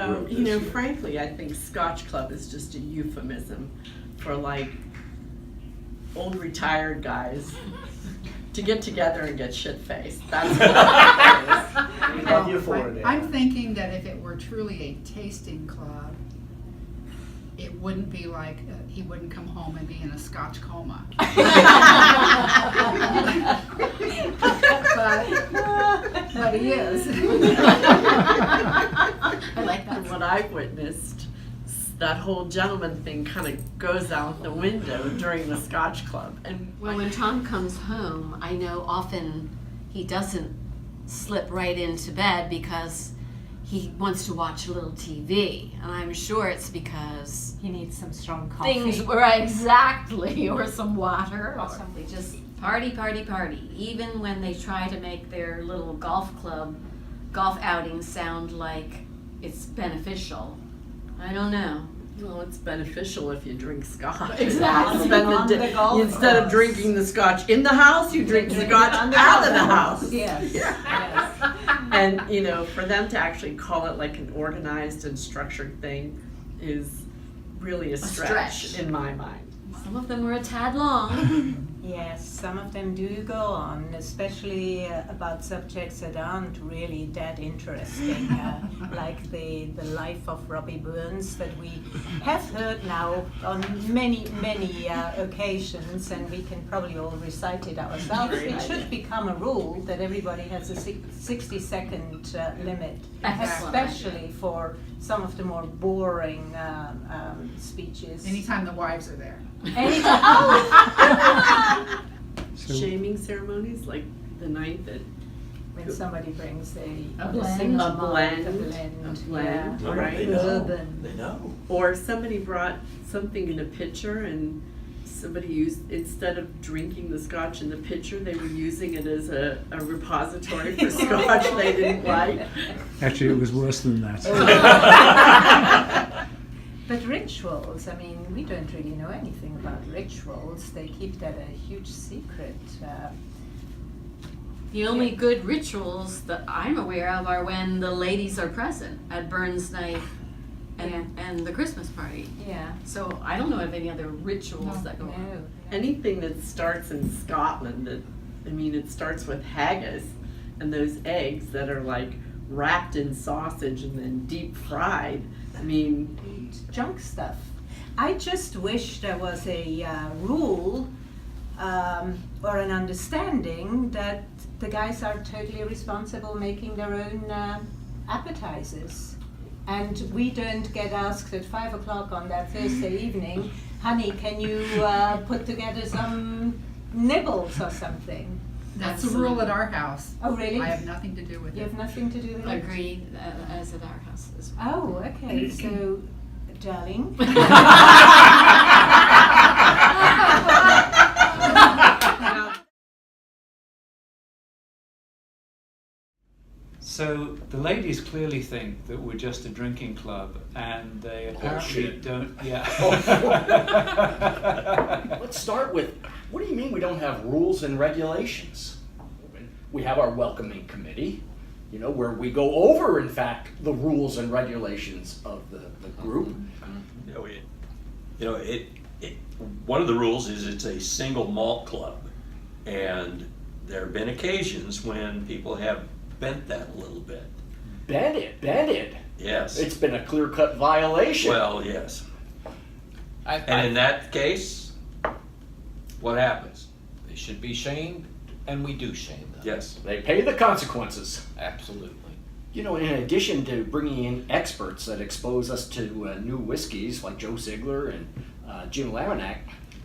group You know, this year. frankly, I think Scotch Club is just a euphemism for like old retired guys to get together and get shit-faced. That's what it is. We love you for it, I'm Ann. thinking that if it were truly a tasting club, it wouldn't be like, he wouldn't come home and be in a Scotch coma. But he is. I like that. And what I've witnessed, that whole gentleman thing kind of goes out the window during the Scotch Club. And Well, when Tom comes home, I know often he doesn't slip right into bed because he wants to watch a little TV. And I'm sure it's because He needs some strong coffee. things were exactly, or some water, or something. Just party, party, party. Even when they try to make their little golf outing sound like it's beneficial. I don't know. well, it's beneficial if you drink Scotch. Exactly. Spend On the golf instead of course. drinking the Scotch in the house, you drink the Scotch out of the house. Yes, yes. And, you know, for them to actually call it like an organized and structured thing is really a stretch in my mind. Some of them were a tad long. Yes, some of them do go on, especially about subjects that aren't really that interesting, like the life of Robbie Burns that we have heard now on many, many occasions, and we can probably all recite it ourselves. It should become a rule that everybody has a 60-second limit, Excellent. especially for some of the more boring speeches. Anytime the wives are there. So, Shaming ceremonies, like the night that When somebody brings a blend. single A malt, blend. a blend, Yeah. No, Right. They know. Urban. They know. or somebody brought something in a pitcher and somebody used, instead of drinking the Scotch in the pitcher, they were using it as a repository for Scotch they didn't like. actually, it was worse than that. But rituals, I mean, we don't really know anything about rituals. They keep that a huge secret. The only good rituals that I'm aware of are when the ladies are present at Burns Night and the Christmas party. Yeah. So I don't know of any other rituals that go on. No. Anything that starts in Scotland, it starts with haggis and those eggs that are like wrapped in sausage and then deep fried. Junk stuff. I just wish there was a rule or an understanding that the guys are totally responsible making their own appetizers. And we don't get asked at 5 o'clock on that Thursday evening, honey, can you put together some nibbles or something? That's the rule at our house. Oh, really? I have nothing to do with You it. have nothing to do with it? Agreed, as at our house as well. Oh, okay, so, darling. So the ladies clearly think that we're just a drinking club, and they apparently shit. don't. Yeah. Let's start with, what do you mean we don't have rules and regulations? We have our welcoming committee, you know, where we go over, in fact, the rules and regulations of the group. One of the rules is it's a single malt club, and there have been occasions when people have bent that a little bit. Bend it. Yes. It's been a clear-cut violation. Well, yes. And in that case, what happens? They should be shamed, and we do shame them. Yes. They pay the consequences. Absolutely. You know, in addition to bringing in experts that expose us to new whiskeys like Joe Ziegler and Jim Laminack,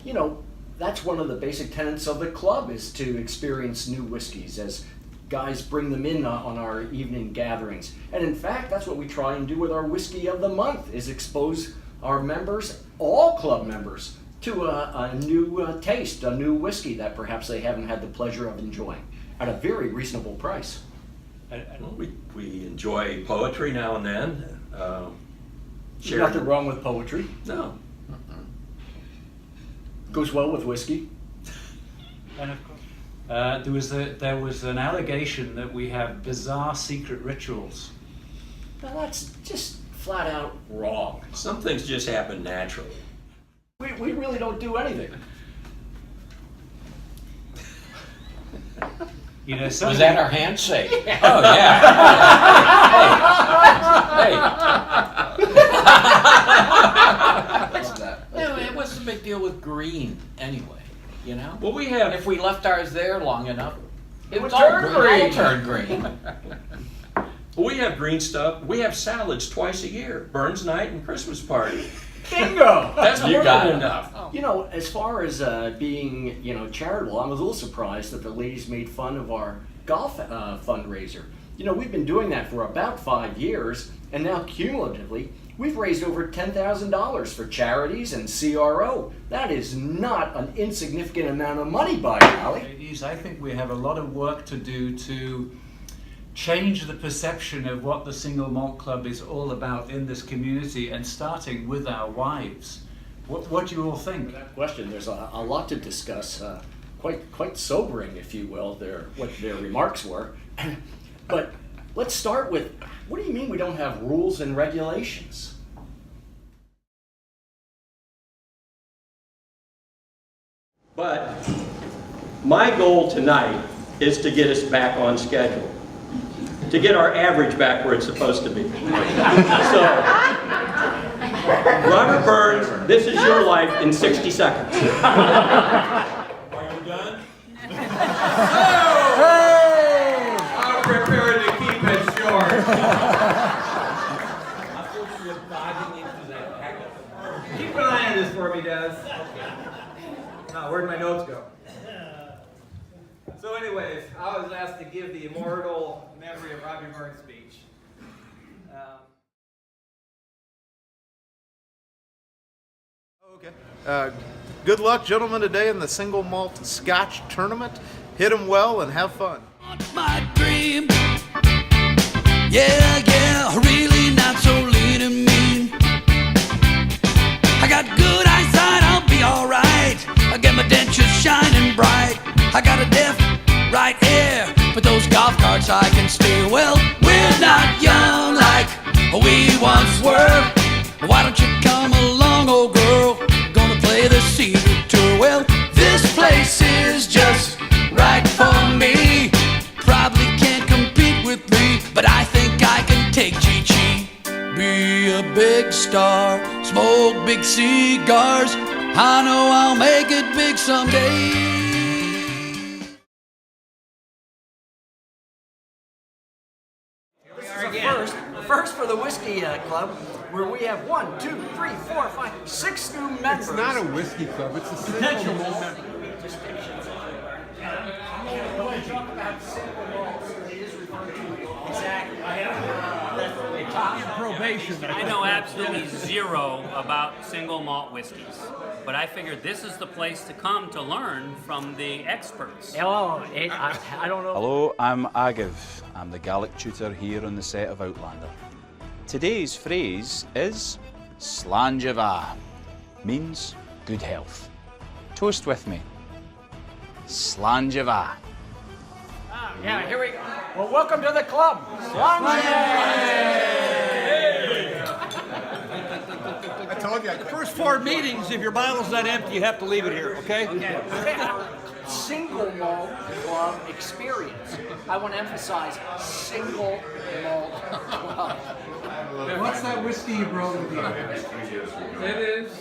you know, that's one of the basic tenets of the club, is to experience new whiskeys as guys bring them in on our evening gatherings. And in fact, that's what we try and do with our Whiskey of the Month, is expose our members, all club members, to a new taste, a new whiskey that perhaps they haven't had the pleasure of enjoying at a very reasonable price. Well, we enjoy poetry now and then. There's nothing wrong with poetry. No. Goes well with whiskey. And of course, there was an allegation that we have bizarre secret rituals. Now that's just flat out wrong. Some things just happen naturally. We really don't do anything. You know, Was that our handshake? Oh, yeah. Hey. What's the big deal with green anyway, you know? Well, we have If we left ours there long enough, It would it's all turn green. It'll turn green. we have green stuff. We have salads twice a year: Burns Night and Christmas party. Bingo! That's You more got than it. enough. You know, as far as being, charitable, I was a little surprised that the ladies made fun of our golf fundraiser. You know, we've been doing that for about 5 years, and now cumulatively, we've raised over $10,000 for charities and CRO. That is not an insignificant amount of money, by golly. Ladies, I think we have a lot of work to do to change the perception of what the Single Malt Club is all about in this community, and starting with our wives. What do you all think? Without question, there's a lot to discuss. Quite sobering, if you will, what their remarks were. But let's start with, what do you mean we don't have rules and regulations? But my goal tonight is to get us back on schedule, to get our average back where it's supposed to be. So, Robert Burns, this is your life in 60 seconds. Are you done? I'm prepared to keep it short. Keep an eye on this for me, Des. Now, where'd my notes go? So anyways, I was asked to give the immortal memory of Robbie Burns speech. Okay. Good luck, gentlemen, today in the Single Malt Scotch Tournament. Hit 'em well and have fun. My dream, yeah, really not so lean and mean. I got good eyesight, I'll be alright. I get my dentures shining bright. I got a deaf right ear, but those golf carts I can steer. Well, we're not young like we once were. Why don't you come along, old girl? Gonna play the Cedar Tour. Well, this place is just right for me. Probably can't compete with me, but I think I can take Chi-Chi. Be a big star, smoke big cigars. I know I'll make it big someday. First for the Whiskey Club, where we have 1, 2, 3, 4, 5, 6 new members. It's not a whiskey club, it's a Single Malt. When we talk about single malts, it is referred to exactly. Probation. I know absolutely zero about single malt whiskeys, but I figured this is the place to come to learn from the experts. Hello, I don't know. Hello, I'm Agav. I'm the Gaelic tutor here on the set of Outlander. Today's phrase is Slanjava, means good health. Toast with me. Slanjava. Yeah, here we go. Well, welcome to the club. I told you. The first 4 meetings, if your bottle's not empty, you have to leave it here, okay? Single malt club experience. I want to emphasize single malt club. What's that whiskey you brought with you? It is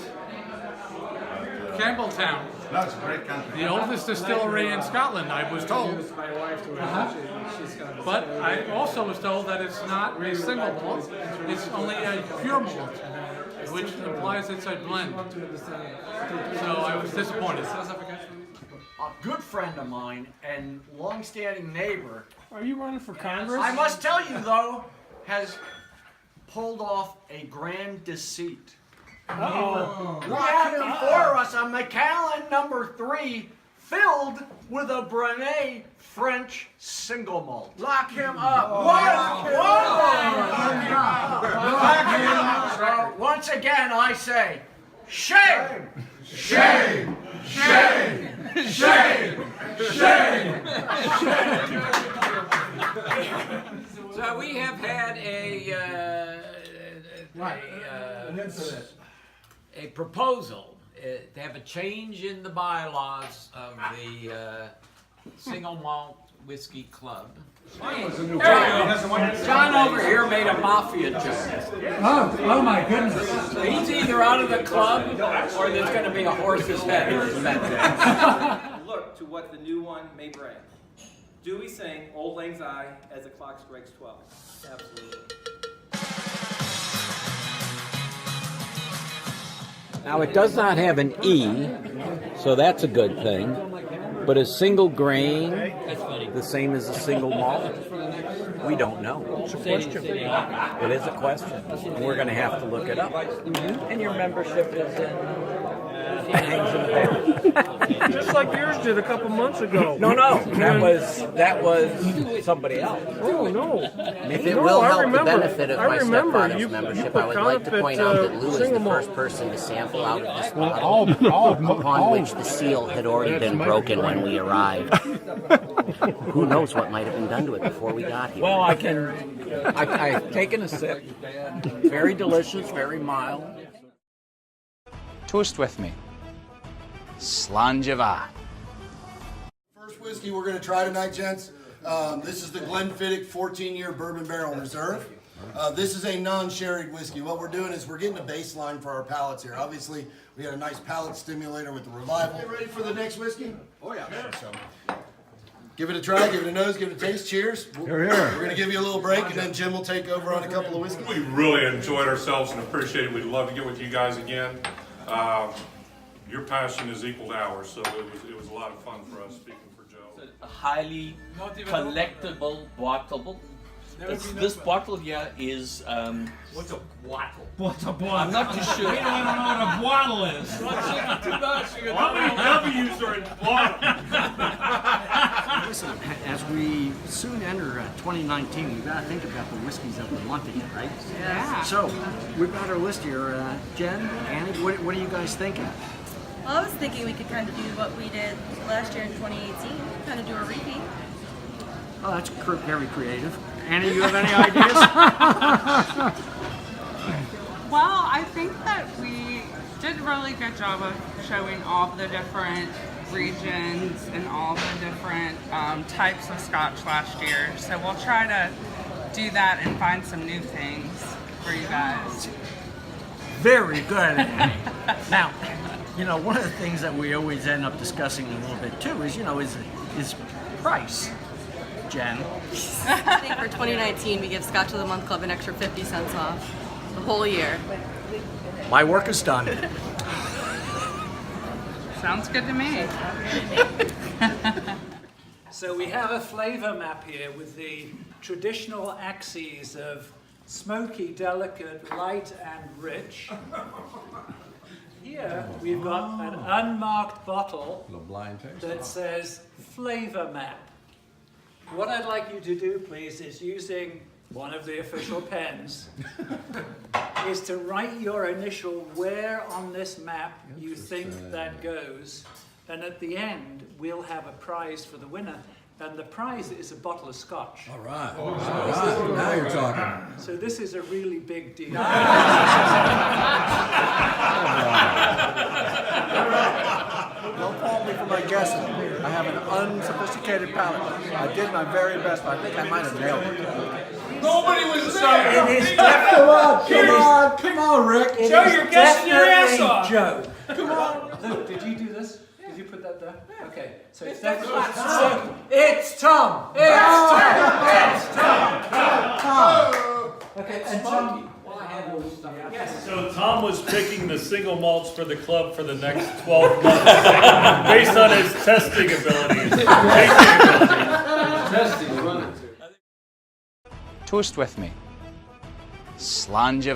Campbelltown. No, it's a great country. The oldest distillery in Scotland, I was told. But I also was told that it's not a single malt, it's only a pure malt, which implies it's a blend. So I was disappointed. A good friend of mine and long-standing neighbor. Are you running for Congress? I must tell you, though, has pulled off a grand deceit. Uh-oh. We have before us a Macallan number 3 filled with a Brunet French single malt. Lock him up. So once again I say, shame! Shame! Shame! Shame! Shame! So we have had a proposal to have a change in the bylaws of the Single Malt Whisky Club. John over here made a mafia joke. Oh my goodness. He's either out of the club or there's going to be a horse's head. Look to what the new one may bring. Do we sing Old Lang Syne as the clock strikes 12? Absolutely. Now it does not have an E, so that's a good thing. But is single grain the same as a single malt? We don't know. It's a question. It is a question. And we're going to have to look it up. And your membership is in... Hangs in the back. Just like yours did a couple months ago. No, that was somebody else. Oh no! If it will help the benefit of my stepfather's membership, I would like to point out that Lou is the first person to sample out of this bottle, upon which the seal had already been broken when we arrived. Who knows what might have been done to it before we got here? Well, I've taken a sip. Very delicious, very mild. Toast with me. Slàinte. First whiskey we're going to try tonight, gents. This is the Glenfiddich 14-year Bourbon Barrel Reserve. This is a non-sherried whiskey. What we're doing is we're getting a baseline for our palates here. Obviously, we had a nice palate stimulator with the Revival. Ready for the next whiskey? Oh yeah. So, give it a try, give it a nose, give it a taste. Cheers. We're going to give you a little break, and then Jim will take over on a couple of whiskeys. We really enjoyed ourselves and appreciate it. We'd love to get with you guys again. Your passion is equal to ours, so it was a lot of fun for us, speaking for Joe. It's a highly collectible bottle. This bottle here is... What's a bottle? What's a bottle? I'm not too sure. We don't know what a bottle is. How many W's are in bottle? Listen, as we soon enter 2019, we've got to think about the whiskeys that we're wanting, right? Yeah. So, we've got our list here. Jen, Annie, what are you guys thinking? Well, I was thinking we could kind of do what we did last year in 2018, kind of do a repeat. Oh, that's very creative. Annie, you have any ideas? Well, I think that we did a really good job of showing all the different regions and all the different types of scotch last year. So we'll try to do that and find some new things for you guys. Very good, Annie. Now, one of the things that we always end up discussing a little bit too is price. Jen? I think for 2019 we give Scotch of the Month Club an extra 50 cents off the whole year. My work is done. Sounds good to me. So we have a flavor map here with the traditional axes of smoky, delicate, light, and rich. Here we've got an unmarked bottle that says flavor map. What I'd like you to do, please, is using one of the official pens, is to write your initial where on this map you think that goes, and at the end we'll have a prize for the winner, and the prize is a bottle of scotch. All right. Now you're talking. So this is a really big deal. Don't fault me for my guessing. I have an unsophisticated palate. I did my very best, but I think I might have nailed it. Nobody was there. It is come on, Rick. Joe, you're guessing your ass off. Joe. Come on. Luke, did you do this? Did you put that there? Okay. So it's definitely Tom. It's Tom. It's Tom. Okay, and Tom. Yes. So Tom was picking the single malts for the club for the next 12 months based on his testing abilities. Toast with me. Slàinte.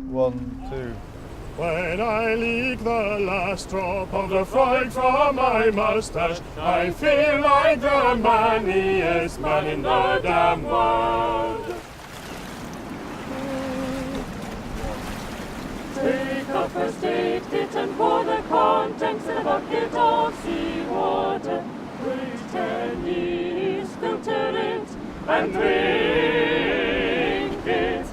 One, two. When I leak the last drop of the fright from my mustache, I feel like the manliest man in the damn world. the first aid kit and pour the contents in a bucket of seawater. Please filter it and drink it.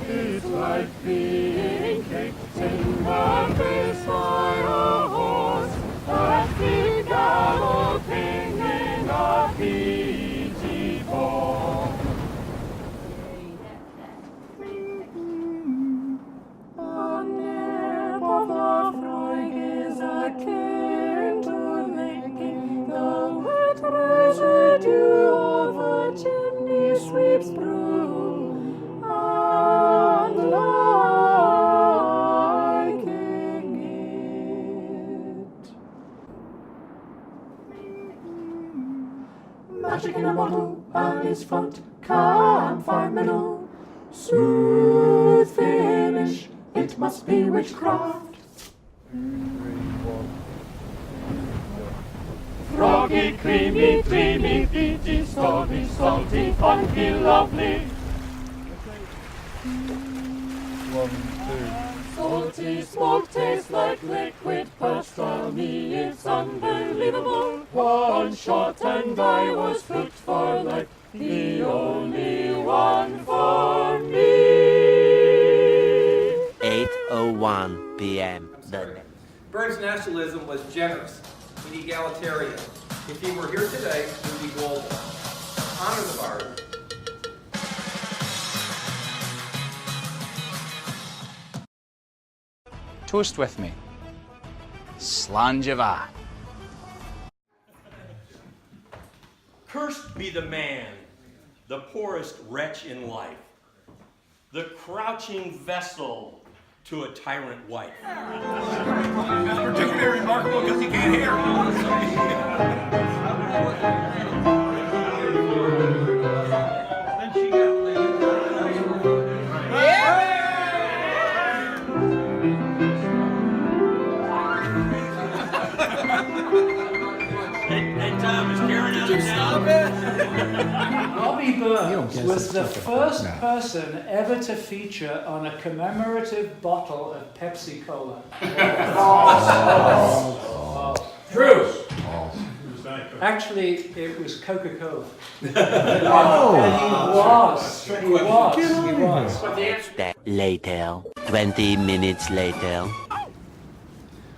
It's like being kicked in the face by a horse that's been galloping in a peaty bog. A nip of the Freud is akin to licking the wet residue of a chimney sweep's broom. And liking it. Magic in a bottle, Alice front, campfire middle. Smooth finish, it must be witchcraft. Froggy, creamy, dreamy, peaty, stormy, salty, funky, lovely. 1, 2. Salty smoke tastes like liquid pastrami. It's unbelievable. One shot and I was hooked for life. The only one for me. 8:01 p.m. Burns' nationalism was generous and egalitarian. If he were here today, he would be global. Honor the bard. Toast with me. Slanjava. Cursed be the man, the poorest wretch in life, the crouching vessel to a tyrant wife. That's particularly remarkable because he can't hear. Did you stop it? Robbie Burns was the first person ever to feature on a commemorative bottle of Pepsi Cola. True. Actually, it was Coca-Cola. And he was. Later, 20 minutes later.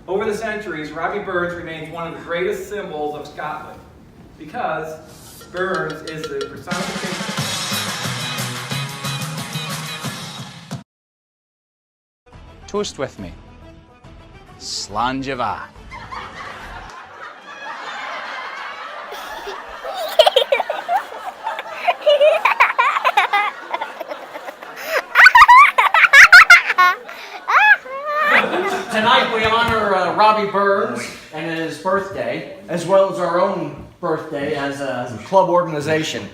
Over the centuries, Robbie Burns remains one of the greatest symbols of Scotland because Burns is the personification. Toast with me. Slanjava. Tonight we honor Robbie Burns and his birthday, as well as our own birthday as a club organization.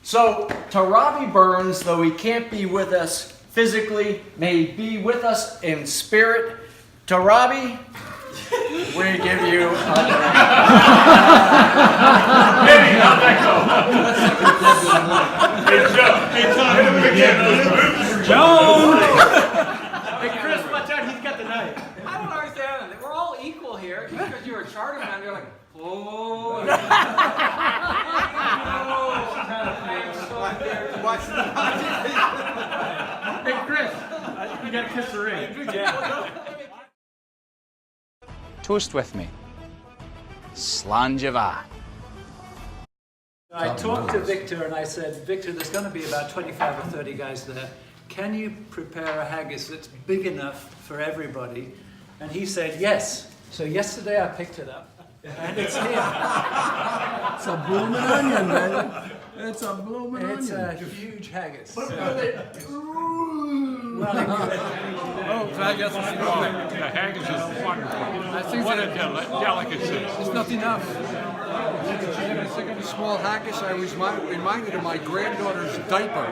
So, to Robbie Burns, though he can't be with us physically, may he be with us in spirit. To Robbie, we give you a... Maybe, how'd that go? Hey, Joe, Hey, Chris, watch out, he's got the knife. I don't understand. We're all equal here. Just because you're a charter member, you're like, oh. Hey, Chris, you gotta kiss the ring. Toast with me. Slanjava. I talked to Victor and I said, Victor, there's going to be about 25 or 30 guys there. Can you prepare a haggis that's big enough for everybody? And he said, yes. So yesterday I picked it up. And it's here. It's a blooming onion, man. It's a blooming onion. It's a huge haggis. Oh, haggis is fine. The haggis is wonderful. I think What a that- delicacy. It's not enough. Small haggis, I was reminded of my granddaughter's diaper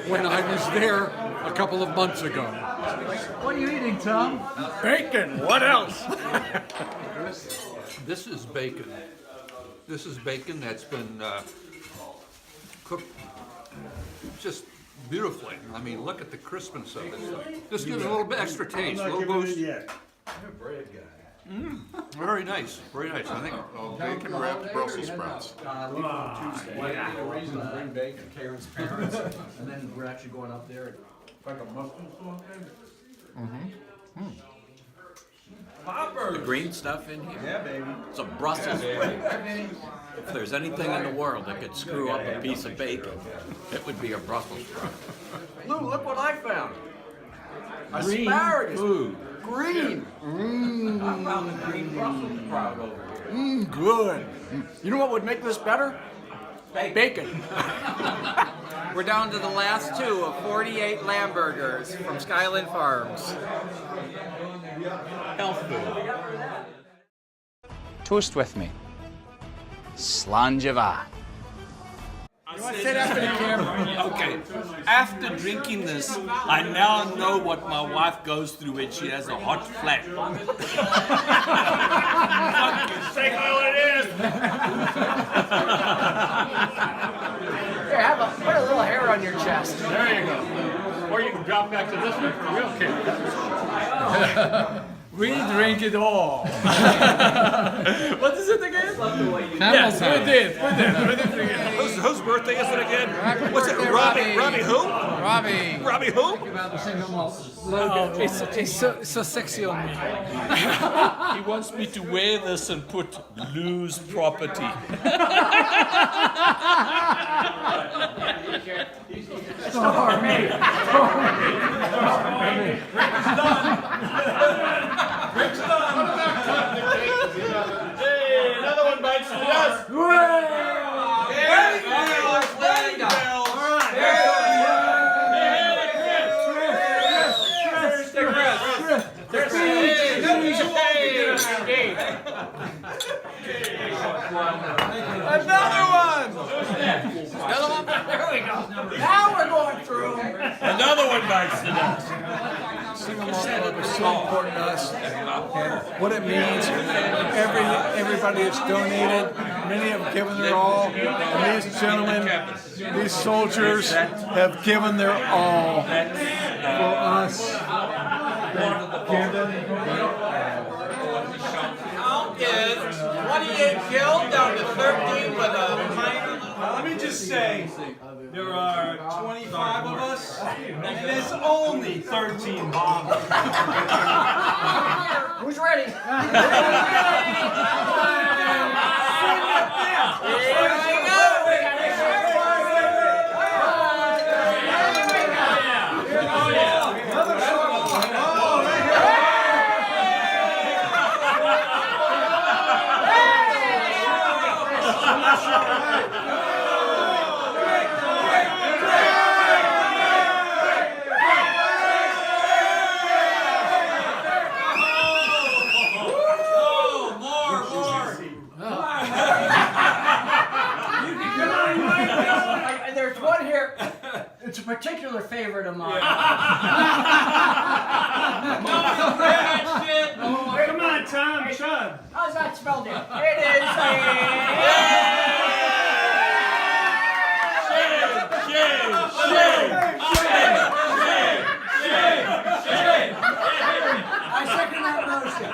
when I was there a couple of months ago. What are you eating, Tom? Bacon. What else? This is bacon. This is bacon that's been cooked just beautifully. I mean, look at the crispness of this thing. Just gives it a little bit extra taste, a little boost. Very nice, very nice. I think Bacon wrapped Brussels sprouts. Bring bacon. Karen's parents, and then we're actually going up there. Like a mustard sauce. The green stuff in here. Yeah, baby. It's a Brussels spring. If there's anything in the world that could screw up a piece of bacon, it would be a Brussels sprout. Lou, look what I found. Green Asparagus. food. Green. I found a green Brussels sprout over here. Good. You know what would make this better? Bacon. We're down to the last two of 48 lamb burgers from Skyland Farms. Health food. Toast with me. Slanjava. Sit after the camera. Okay. After drinking this, I now know what my wife goes through when she has a hot flat. Take all it is. Here, put a little hair on your chest. There you go. Or you can drop back to this one for real camera. We drink it all. What is it again? Yes, we did. Whose birthday is it again? What's it? Robbie who? Robbie who? Oh, it's so sexy on me. He wants me to wear this and put Lou's property. Rick's done. Hey, another one bites the dust. Another one! There we go. Now we're going through. Another one bites the dust. Single Malt Club is so important to us, and what it means. Everybody has donated. Many have given their all. And these gentlemen, these soldiers, have given their all for us. Count is 28 killed down to 13 with a pint. Let me just say, there are 25 of us, and there's only 13 bombers. Who's ready? There's one here. It's a particular favorite of mine. Come on, Tom, chug. How's that spelled in? It is I second that motion.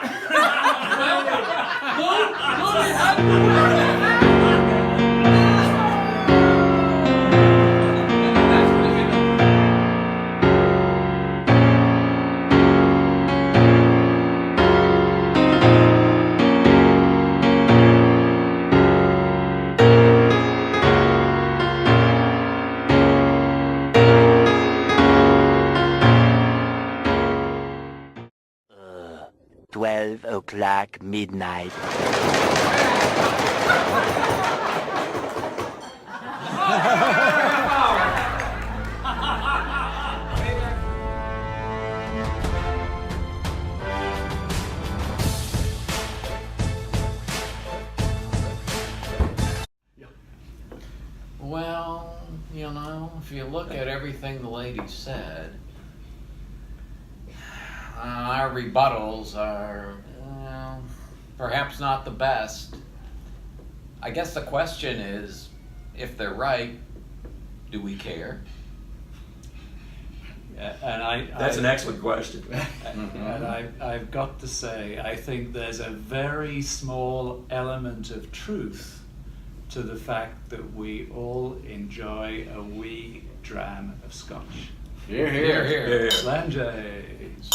O'clock midnight. Well, you know, if you look at everything the lady said, our rebuttals are, well, perhaps not the best. I guess the question is, if they're right, do we care? That's an excellent question. And I've got to say, I think there's a very small element of truth to the fact that we all enjoy a wee dram of scotch. Here, here, here. Slanges.